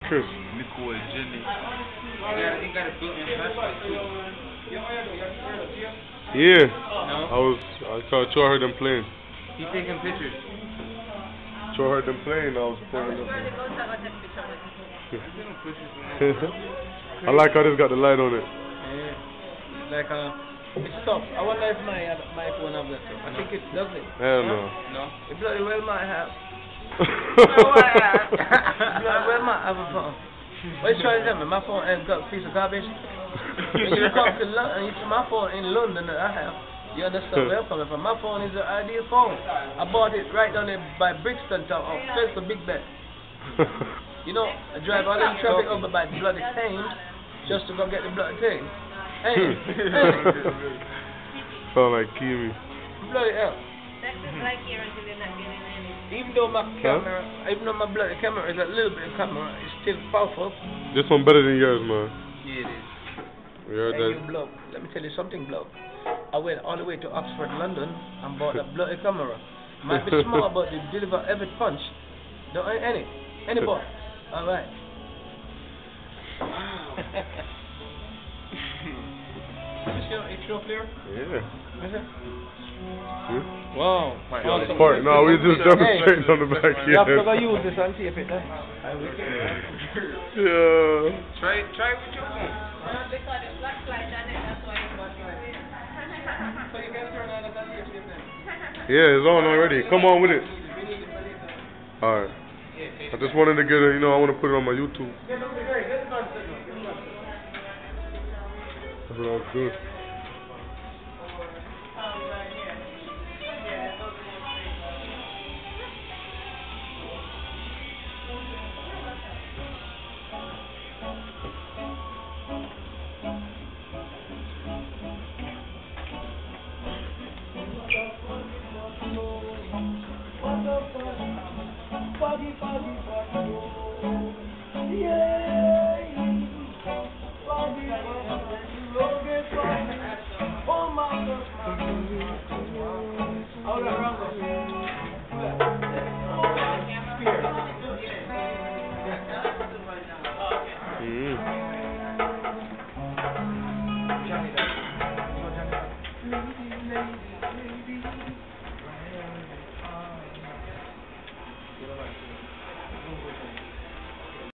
Chris. Nicole Jenny. Yeah. No? I saw Cho heard them playing. He taking pictures. Cho heard them playing, I was playing them. I like how this got the light on it. Yeah. Like it's tough. I wonder if my phone have that stuff. I think it doesn't. Hell no. No? It bloody well might have. Bloody well might have a phone. What you trying to tell me? My phone ain't got a piece of garbage. When you come to London, you see my phone in London that I have. You understand where I'm coming from? My phone is an Ardie phone. I bought it right down there by Brixton Town, off First Big Ben. You know, I drive all the traffic over by bloody Thames just to go get the bloody thing. Hey, Sound like Kiwi. bloody hell. That's just like here until you're not getting any. Even though my camera, even though my bloody camera is a little bit of camera, it's still powerful. This one better than yours, man. Yeah, it is. Yeah, Thank you, bloke. Let me tell you something, bloke. I went all the way to Oxford, London, and bought a bloody camera. Might be small, but they deliver every punch. Don't any boy. All right. It's your clear? Yeah. Wow. Part. No, we just demonstrating on the back here. You have to go use this and tape it, Yeah. Try with your phone. Because the flashlight on it, that's why it's working. So you can turn on the tape then. Yeah, it's on already. Come on with it. Alright. I just wanted to get it, I want to put it on my YouTube. That's what I was doing.